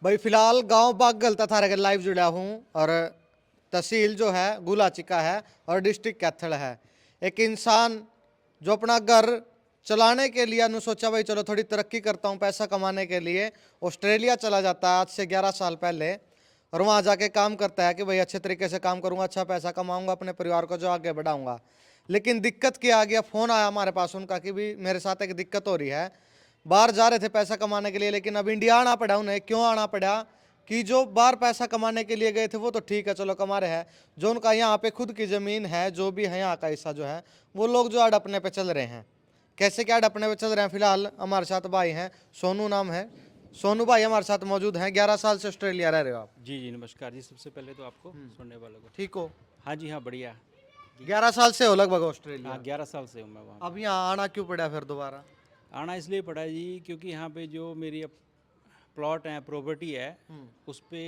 भाई फिलहाल गांव बागल तथा रगल लाइव जुड़ा हूँ और तहसील जो है गुलाचिका है और डिस्ट्रिक्ट कैथल है। एक इंसान जो अपना घर चलाने के लिए अनु सोचा भाई चलो थोड़ी तरक्की करता हूँ पैसा कमाने के लिए ऑस्ट्रेलिया चला जाता है आज से 11 साल पहले और वहाँ जाके काम करता है कि भाई अच्छे तरीके से काम करूँगा, अच्छा पैसा कमाऊँगा, अपने परिवार को जो आगे बढ़ाऊँगा। लेकिन दिक्कत क्या आ गया, फ़ोन आया हमारे पास उनका कि भी मेरे साथ एक दिक्कत हो रही है। बाहर जा रहे थे पैसा कमाने के लिए लेकिन अब इंडिया आना पड़ा उन्हें। क्यों आना पड़ा कि जो बाहर पैसा कमाने के लिए गए थे वो तो ठीक है चलो कमा रहे हैं, जो उनका यहाँ पे खुद की ज़मीन है जो भी है यहाँ का हिस्सा जो है वो लोग जो अड़पने पे चल रहे हैं। कैसे क्या अड़पने पे चल रहे हैं, फिलहाल हमारे साथ भाई हैं, सोनू नाम है, सोनू भाई हमारे साथ मौजूद हैं। 11 साल से ऑस्ट्रेलिया रह रहे हो आप? जी जी नमस्कार जी। सबसे पहले तो आपको सुनने वालों को ठीक हो? हाँ जी हाँ बढ़िया। 11 साल से हो लगभग ऑस्ट्रेलिया? हाँ 11 साल से हूँ मैं वहाँ। अब यहाँ आना क्यों पड़ा फिर दोबारा? आना इसलिए पड़ा जी क्योंकि यहाँ पे जो मेरी प्लॉट है, प्रॉपर्टी है, उस पे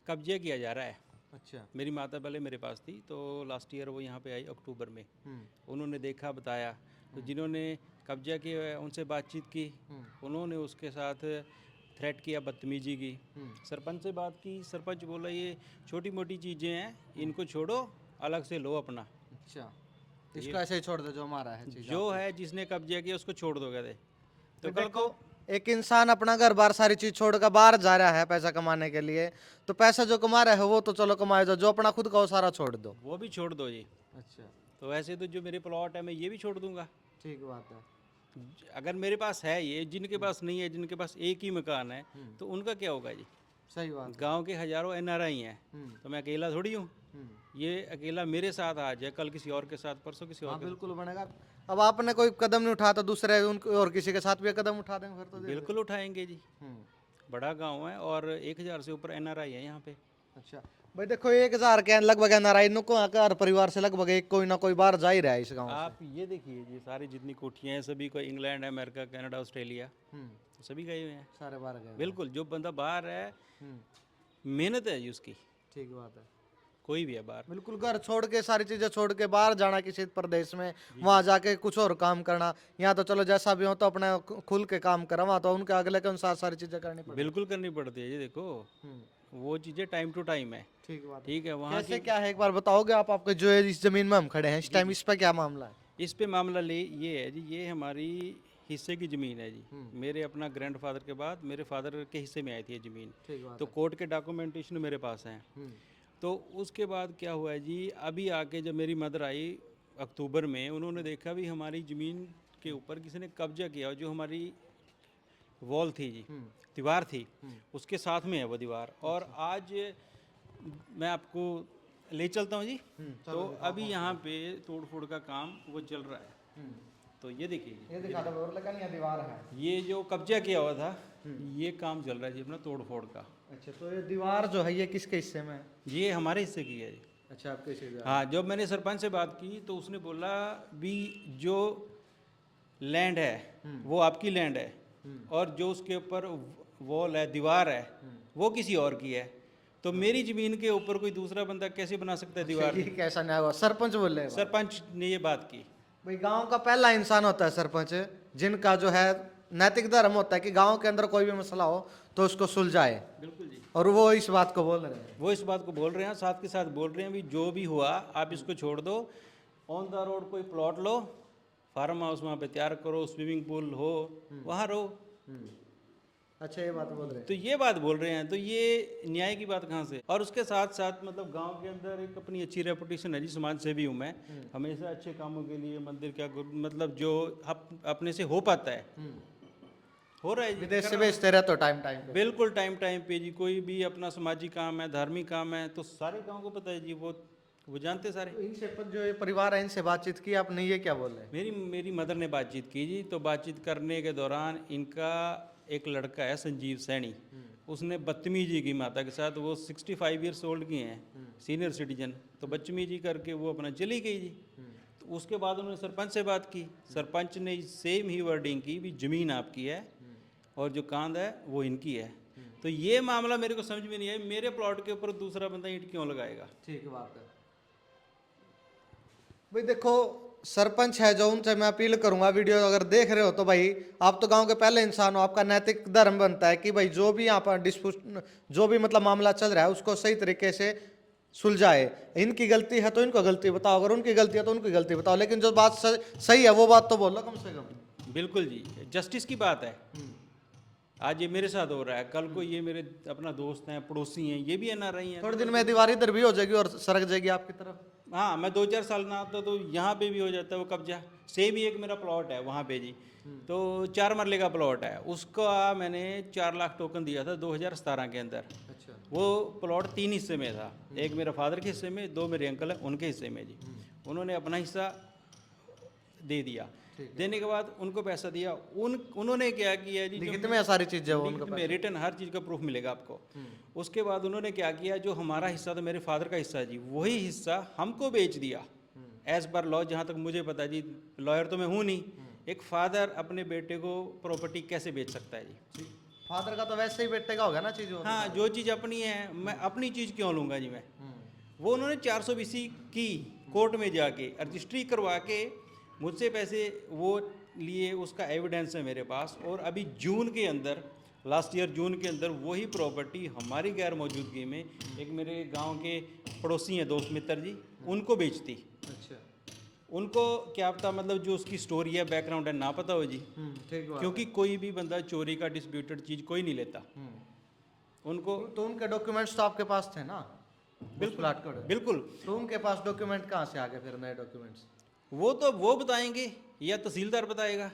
कब्जे किया जा रहा है। अच्छा। मेरी माता पहले मेरे पास थी तो लास्ट ईयर वो यहाँ पे आई अक्टूबर में। उन्होंने देखा, बताया, तो जिन्होंने कब्जा किया है उनसे बातचीत की, उन्होंने उसके साथ थ्रेट किया, बदतमीजी की। सरपंच से बात की, सरपंच बोला ये छोटी मोटी चीज़ें हैं, इनको छोड़ो, अलग से लो अपना। अच्छा, इसको ऐसे ही छोड़ दो जो हमारा है चीज़ जो है जिसने कब्जा किया उसको छोड़ दो कहते। तो कल देखो, एक इंसान अपना घर बार सारी चीज छोड़कर बाहर जा रहा है पैसा कमाने के लिए, तो पैसा जो कमा रहा है वो तो चलो कमाए दो, जो अपना खुद का वो सारा छोड़ दो। वो भी छोड़ दो जी। अच्छा, तो वैसे तो जो मेरे प्लॉट है मैं ये भी छोड़ दूंगा। ठीक बात है। अगर मेरे पास है ये, जिनके पास नहीं है, जिनके पास एक ही मकान है, तो उनका क्या होगा जी? सही बात। गांव के हजारों एनआरआई हैं, तो मैं अकेला थोड़ी हूँ। ये अकेला मेरे साथ आज है, कल किसी और के साथ, परसों किसी और हाँ के बिल्कुल बनेगा। अब आपने कोई कदम नहीं उठाया तो दूसरे उनको और किसी के साथ भी कदम उठा देंगे फिर तो साथ। बिल्कुल उठाएंगे जी। बड़ा गांव है और 1000 से ऊपर एनआरआई है यहाँ पे। अच्छा भाई देखो, 1000 के लगभग एनआरआई को हर परिवार से लगभग एक कोई ना कोई बाहर जा ही रहा है इस गाँव से। आप ये देखिए जी, सारी जितनी कोठियाँ हैं सभी को इंग्लैंड, अमेरिका, कनाडा, ऑस्ट्रेलिया, सभी गए हुए हैं। सारे बाहर गए। बिल्कुल, जो बंदा बाहर है, मेहनत है जी उसकी। ठीक बात है। कोई भी है बाहर। बिल्कुल, घर छोड़ के सारी चीजें छोड़ के बाहर जाना किसी प्रदेश में, वहां जाके कुछ और काम करना। यहाँ तो चलो जैसा भी हो तो अपने खुल के काम करा, वहाँ तो उनके अगले के अनुसार सारी चीजें करनी पड़ती। बिल्कुल करनी पड़ती है जी। देखो वो चीज़ें टाइम टू टाइम है। ठीक बात है। ठीक है, वहाँ कैसे क्या है एक बार बताओगे आप? आपके जो है इस जमीन में हम खड़े हैं इस टाइम, इस पे क्या मामला है? इस पे मामला ये है जी, ये हमारी हिस्से की ज़मीन है जी। मेरे अपना ग्रैंडफादर के बाद मेरे फादर के हिस्से में आई थी ये ज़मीन। ठीक बात तो कोर्ट के डॉक्यूमेंटेशन मेरे पास हैं। तो उसके बाद क्या हुआ है जी, अभी आके जब मेरी मदर आई अक्टूबर में, उन्होंने देखा भी हमारी ज़मीन के ऊपर किसी ने कब्जा किया, जो हमारी वॉल थी जी, दीवार थी, उसके साथ में है वो दीवार। और आज मैं आपको ले चलता हूँ जी। तो अभी यहाँ पे तोड़ फोड़ का काम वो चल रहा है। तो ये देखिए, ये दिखा दो और लगा नहीं, दीवार है। ये जो कब्जा किया हुआ था, ये काम चल रहा है जी अपना तोड़ फोड़ का। अच्छा, तो ये दीवार जो है ये किसके हिस्से में है? ये हमारे हिस्से की है जी। अच्छा, आपके हिस्से में। हाँ, जब मैंने सरपंच से बात की तो उसने बोला भी जो लैंड है वो आपकी लैंड है, और जो उसके ऊपर वॉल है, दीवार है, वो किसी और की है। तो मेरी जमीन के ऊपर कोई दूसरा बंदा कैसे बना सकता है दीवार? ये कैसा न्याय हुआ? सरपंच बोल रहे हैं? सरपंच ने ये बात की। भाई गांव का पहला इंसान होता है सरपंच, जिनका जो है नैतिक धर्म होता है कि गांव के अंदर कोई भी मसला हो तो उसको सुलझाए। बिल्कुल जी। और वो इस बात को बोल रहे हैं। वो इस बात को बोल रहे हैं, साथ के साथ बोल रहे हैं भी जो भी हुआ आप इसको छोड़ दो, ऑन द रोड कोई प्लॉट लो, फार्म हाउस वहाँ पे तैयार करो, स्विमिंग पूल हो, वहाँ रहो। अच्छा, ये बात बोल रहे हैं। तो ये बात बोल रहे हैं, तो ये न्याय की बात कहाँ से? और उसके साथ साथ मतलब गांव के अंदर एक अपनी अच्छी रेपुटेशन है जी, समाज सेवी हूँ मैं, हमेशा अच्छे कामों के लिए मंदिर क्या मतलब जो अपने से हो पाता है हो रहा है जी। विदेश से भेजते रहते हो टाइम टाइम पे? बिल्कुल टाइम टाइम पे जी। कोई भी अपना सामाजिक काम है, धार्मिक काम है, तो सारे गांव को पता है जी, वो जानते सारे। तो इनसे जो ये परिवार है इनसे बातचीत की आपने, ये क्या बोल रहे हैं? मेरी मदर ने बातचीत की जी। तो बातचीत करने के दौरान इनका एक लड़का है संजीव सैनी, उसने बदतमीजी की माता के साथ। वो 65 ईयर्स ओल्ड की हैं, सीनियर सिटीजन। तो बदतमीजी करके वो अपना चली गई जी। तो उसके बाद उन्होंने सरपंच से बात की, सरपंच ने सेम ही वर्डिंग की भी ज़मीन आपकी है और जो कांद है वो इनकी है। तो ये मामला मेरे को समझ में नहीं आया, मेरे प्लॉट के ऊपर दूसरा बंदा ईंट क्यों लगाएगा? ठीक बात है। भाई देखो, सरपंच है जो, उनसे मैं अपील करूंगा, वीडियो अगर देख रहे हो तो भाई आप तो गांव के पहले इंसान हो, आपका नैतिक धर्म बनता है कि भाई जो भी यहाँ पर डिस्प्यूट, जो भी मतलब मामला चल रहा है उसको सही तरीके से सुलझाए। इनकी गलती है तो इनको गलती बताओ, अगर उनकी गलती है तो उनकी गलती बताओ, लेकिन जो बात सही है वो बात तो बोलो कम से कम। बिल्कुल जी, जस्टिस की बात है। आज ये मेरे साथ हो रहा है, कल को ये मेरे अपना दोस्त हैं, पड़ोसी हैं, ये भी एनआरआई हैं। थोड़े दिन में दीवार इधर भी हो जाएगी और सरक जाएगी आपकी तरफ। हाँ, मैं 2-4 साल ना आता तो यहाँ पे भी हो जाता है वो कब्जा। सेम ही एक मेरा प्लॉट है वहाँ पे जी, तो 4 मरले का प्लॉट है, उसका मैंने 4 लाख टोकन दिया था 2017 के अंदर। अच्छा। वो प्लॉट 3 हिस्से में था, एक मेरे फादर के हिस्से में, 2 मेरे अंकल हैं उनके हिस्से में जी। उन्होंने अपना हिस्सा दे दिया, देने के बाद उनको पैसा दिया। उन्होंने क्या किया जी, लिखित में सारी चीजें वो उनको में रिटर्न हर चीज़ का प्रूफ मिलेगा आपको। उसके बाद उन्होंने क्या किया, जो हमारा हिस्सा था, मेरे फादर का हिस्सा जी, वही हिस्सा हमको बेच दिया एज पर लॉ। जहाँ तक मुझे पता जी, लॉयर तो मैं हूँ नहीं, एक फादर अपने बेटे को प्रॉपर्टी कैसे बेच सकता है जी? फादर का तो वैसे ही बेटे का होगा ना चीज। हाँ, जो चीज़ अपनी है मैं अपनी चीज़ क्यों लूँगा जी मैं? वो उन्होंने 420 की कोर्ट में जाके रजिस्ट्री करवा के मुझसे पैसे वो लिए, उसका एविडेंस है मेरे पास। और अभी जून के अंदर, लास्ट ईयर जून के अंदर, वही प्रॉपर्टी हमारी गैर मौजूदगी में एक मेरे गांव के पड़ोसी हैं, दोस्त मित्र जी, उनको बेचती। अच्छा। उनको क्या पता, मतलब जो उसकी स्टोरी है, बैकग्राउंड है, ना पता हो जी। ठीक बात। क्योंकि कोई भी बंदा चोरी का डिस्प्यूटेड चीज़ कोई नहीं लेता। उनको तो उनके डॉक्यूमेंट्स तो आपके पास थे ना? बिल्कुल प्लाट को। बिल्कुल, तो उनके पास डॉक्यूमेंट कहाँ से आ गए फिर, नए डॉक्यूमेंट्स? वो तो वो बताएंगे या तहसीलदार बताएगा।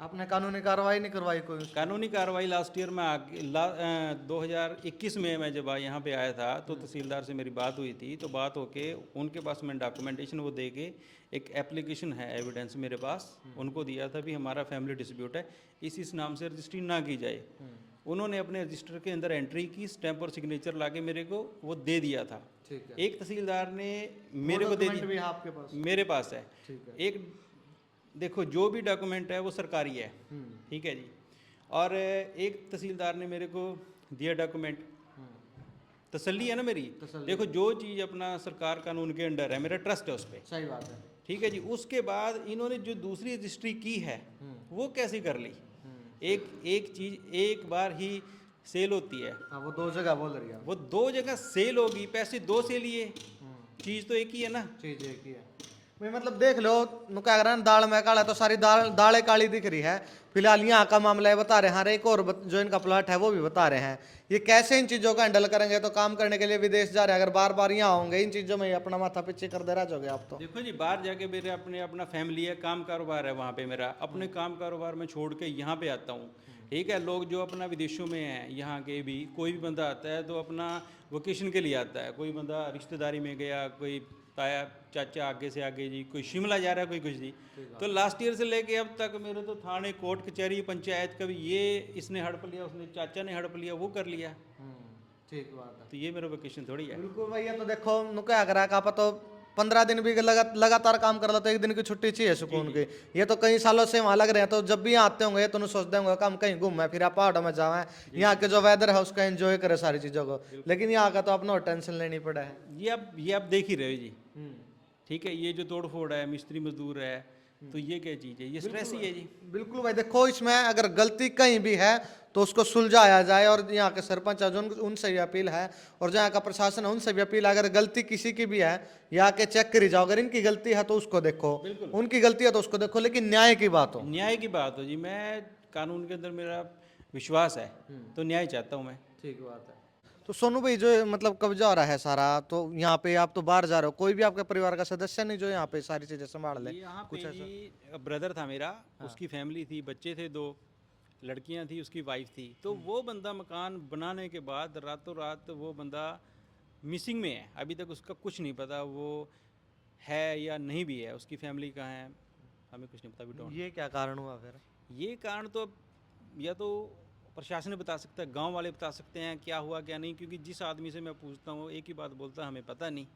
आपने कानूनी कार्रवाई नहीं करवाई कोई उसकी? कानूनी कार्रवाई लास्ट ईयर में 2021 में मैं जब यहाँ पे आया था तो तहसीलदार से मेरी बात हुई थी। तो बात होके उनके पास मैंने डॉक्यूमेंटेशन वो दे के, एक एप्लीकेशन है, एविडेंस मेरे पास, उनको दिया था भी हमारा फैमिली डिस्प्यूट है, इस नाम से रजिस्ट्री ना की जाए। उन्होंने अपने रजिस्टर के अंदर एंट्री की, स्टैंप और सिग्नेचर लाके मेरे को वो दे दिया था। ठीक है। एक तहसीलदार ने मेरे को दे डॉक्यूमेंट भी दिया, आपके पास? मेरे पास है। ठीक है। एक देखो, जो भी डॉक्यूमेंट है वो सरकारी है, ठीक है जी। और एक तहसीलदार ने मेरे को दिया डॉक्यूमेंट, तसल्ली है ना मेरी। देखो, जो चीज़ अपना सरकार कानून के अंडर है, मेरा ट्रस्ट है उस पर, सही बात है। ठीक है जी। उसके बाद इन्होंने जो दूसरी रजिस्ट्री की है वो कैसे कर ली? एक चीज़ एक बार ही सेल होती है, हाँ, वो दो जगह बोल रही है। वो 2 जगह सेल होगी, पैसे 2 से लिए, चीज़ तो एक ही है ना। चीज एक ही है भाई। मतलब देख लो, नु क्या करा, दाल में काला तो सारी दालें काली दिख रही है। फिलहाल यहाँ का मामला है बता रहे हैं, एक और जो इनका प्लॉट है वो भी बता रहे हैं। ये कैसे इन चीजों का हैंडल करेंगे? तो काम करने के लिए विदेश जा रहे हैं, अगर बार बार यहाँ होंगे इन चीजों में अपना माथा पीछे कर दे रहा जोगे आप तो। देखो जी, बाहर जाके मेरे अपना फैमिली है, काम कारोबार है वहाँ पे मेरा, अपने काम कारोबार में छोड़ के यहाँ पे आता हूँ, ठीक है। लोग जो अपना विदेशों में हैं, यहाँ के भी कोई भी बंदा आता है तो अपना वोकेशन के लिए आता है। कोई बंदा रिश्तेदारी में गया, कोई ताया चाचा आगे से आगे जी, कोई शिमला जा रहा है, कोई कुछ जी। तो लास्ट ईयर से लेके अब तक मेरे तो थाने, कोर्ट कचहरी, पंचायत, कभी ये इसने हड़प लिया, उसने चाचा ने हड़प लिया, वो कर लिया। ठीक बात है। तो ये मेरा वेकेशन थोड़ी है। बिल्कुल भैया। तो देखो नु क्या करा का तो 15 दिन भी लगातार काम कर लो तो एक दिन की छुट्टी चाहिए सुकून की। ये तो कई सालों से वहां लग रहे हैं, तो जब भी यहाँ आते होंगे तो सोचते होंगे हम कहीं घूमे फिर पहाड़ों में जावे, यहाँ के जो वेदर है उसका एंजॉय करे सारी चीजों को। लेकिन यहाँ का तो अपना टेंशन लेनी पड़ा है। ये आप देख ही रहे हो जी, ठीक है। ये जो तोड़ फोड़ है, मिस्त्री मजदूर है, तो ये क्या चीज़ है? ये स्ट्रेस ही है जी। बिल्कुल भाई। देखो, इसमें अगर गलती कहीं भी है तो उसको सुलझाया जाए, और यहाँ के सरपंच है जो उनसे भी अपील है, और जहाँ का प्रशासन है उनसे भी अपील है, अगर गलती किसी की भी है यहाँ के चेक करी जाओ। अगर इनकी गलती है तो उसको देखो, उनकी गलती है तो उसको देखो, लेकिन न्याय की बात हो। न्याय की बात हो जी। मैं कानून के अंदर मेरा विश्वास है, तो न्याय चाहता हूँ मैं। ठीक बात है। तो सोनू भाई, जो मतलब कब्जा हो रहा है सारा, तो यहाँ पे आप तो बाहर जा रहे हो, कोई भी आपके परिवार का सदस्य नहीं जो यहाँ पे सारी चीजें संभाल ले? यहाँ कुछ पे ऐसा? जी ब्रदर था मेरा, उसकी फैमिली थी, बच्चे थे, 2 लड़कियां थी, उसकी वाइफ थी। तो वो बंदा मकान बनाने के बाद रातों रात वो बंदा मिसिंग में है। अभी तक उसका कुछ नहीं पता वो है या नहीं भी है, उसकी फैमिली कहाँ है, हमें कुछ नहीं पता। अभी डोंट। ये क्या कारण हुआ फिर? ये कारण तो या तो प्रशासन बता सकता है, गांव वाले बता सकते हैं क्या हुआ क्या नहीं, क्योंकि जिस आदमी से मैं पूछता हूँ एक ही बात बोलता है, हमें पता नहीं।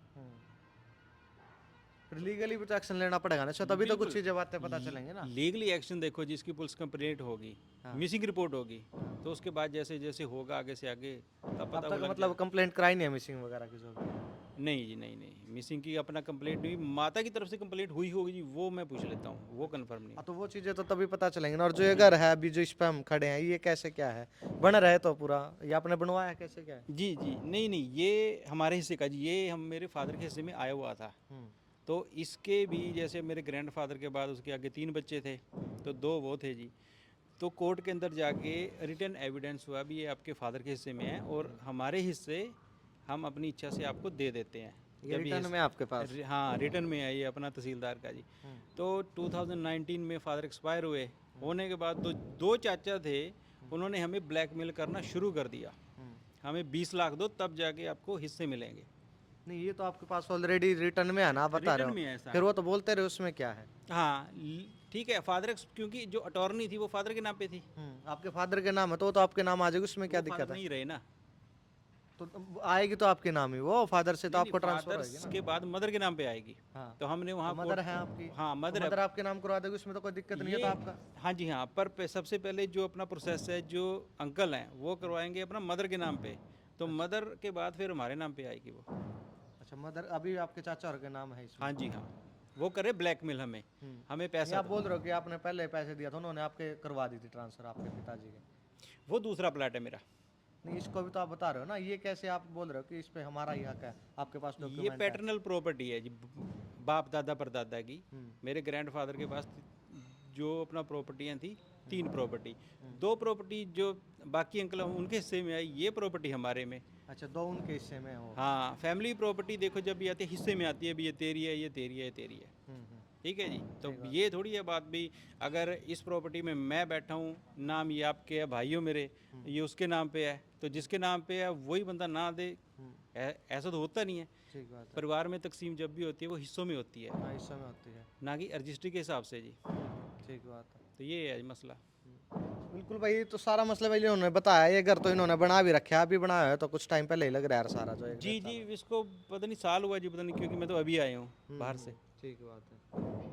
फिर लीगली भी तो एक्शन लेना पड़ेगा ना, तभी तो कुछ चीजें बातें पता चलेंगे ना। लीगली एक्शन देखो, जिसकी पुलिस कंप्लेंट होगी, मिसिंग रिपोर्ट होगी, तो उसके बाद जैसे जैसे होगा आगे से आगे तब अब पता तक लग मतलब कंप्लेंट कराई नहीं है मिसिंग वगैरह की जो भी? नहीं जी, नहीं नहीं, मिसिंग की अपना कंप्लेंट नहीं हुई। माता की तरफ से कंप्लेंट हुई होगी जी, वो मैं पूछ लेता हूँ, वो कंफर्म नहीं। हाँ, तो वो चीजें तो तभी पता चलेंगी ना। और जो ये घर है अभी जो इस पे हम खड़े हैं, ये कैसे क्या है, बन रहा है तो पूरा, ये आपने बनवाया है, कैसे क्या है? जी जी, नहीं नहीं, ये हमारे हिस्से का जी, ये हम मेरे फादर के हिस्से में आया हुआ था। तो इसके भी जैसे मेरे ग्रैंडफादर के बाद उसके आगे 3 बच्चे थे, तो 2 वो थे जी। तो कोर्ट के अंदर जाके रिटन एविडेंस हुआ भी ये आपके फादर के हिस्से में है, और हमारे हिस्से हम अपनी इच्छा से आपको दे देते हैं। ये रिटर्न में आपके पास? हाँ, रिटर्न में है ये अपना तहसीलदार का जी। तो 2019 में फादर एक्सपायर हुए, होने के बाद दो चाचा थे, उन्होंने हमें ब्लैकमेल करना शुरू कर दिया। हमें 20 लाख दो तब जाके आपको हिस्से मिलेंगे। नहीं, ये तो आपके पास ऑलरेडी रिटर्न में है ना, आप बता रहे रिटर्न में है हो, ऐसा। फिर वो तो बोलते रहे उसमें क्या है। हाँ, ठीक है, फादर क्योंकि जो अटॉर्नी थी वो फादर के नाम पे थी। आपके फादर के नाम है तो वो तो आपके नाम आ जाएगी, उसमें क्या वो दिक्कत फादर है? नहीं रहे ना। तो आएगी तो आपके नाम ही, वो फादर से तो नहीं, आपको ट्रांसफर होगी फादर्स ना। के बाद मदर के नाम पे आएगी। हाँ, तो हमने वहाँ मदर है आपकी। हाँ, मदर तो है। मदर आपके नाम करवा देगी, उसमें तो कोई दिक्कत नहीं है तो आपका। हाँ जी, हाँ, पर सबसे पहले जो अपना प्रोसेस है, जो अंकल हैं वो करवाएंगे अपना मदर के नाम पे, तो मदर के बाद फिर हमारे नाम पे आएगी वो। अच्छा, मदर अभी आपके चाचा और के नाम है इसमें? हाँ जी, हाँ, वो करे ब्लैकमेल हमें, हमें ये पैसा आप दो। बोल रहे हो कि आपने पहले पैसे दिया था, उन्होंने आपके करवा दी थी ट्रांसफर आपके पिताजी के? वो दूसरा प्लाट है मेरा। नहीं, इसको भी तो आप बता रहे हो ना, ये कैसे आप बोल रहे हो कि इस पे हमारा ही हक है, आपके पास ये डॉक्यूमेंट है? पैटर्नल प्रॉपर्टी है जी, बाप दादा परदादा की। मेरे ग्रैंडफादर के पास जो अपना प्रॉपर्टियाँ थी, 3 प्रॉपर्टी, 2 प्रॉपर्टी जो बाकी अंकल हैं उनके हिस्से में आई, ये प्रॉपर्टी हमारे में। अच्छा, दो उनके हिस्से में हो। हाँ, फैमिली प्रॉपर्टी देखो जब भी आती है हिस्से में आती है, भी ये तेरी है, ये तेरी है, ये तेरी है। हम्म। ठीक है जी। तो ये थोड़ी है बात भी, अगर इस प्रॉपर्टी में मैं बैठा हूँ, नाम ये आपके है, भाइयों मेरे, ये उसके नाम पे है, तो जिसके नाम पे है वही बंदा ना दे, ऐसा तो होता नहीं है। ठीक बात है। परिवार में तकसीम जब भी होती है वो हिस्सों में होती है, हाँ, इस समय होती है। ना कि रजिस्ट्री के हिसाब से जी। ठीक बात है। तो ये है मसला। बिल्कुल भाई, तो सारा मसला भाई इन्होंने बताया, ये घर तो इन्होंने बना भी रखा है, अभी बनाया है तो कुछ टाइम पहले ही लग रहा है यार सारा जो एक जी जी, इसको पता नहीं साल हुआ जी, पता नहीं, क्योंकि मैं तो अभी आया हूँ बाहर से। ठीक बात है।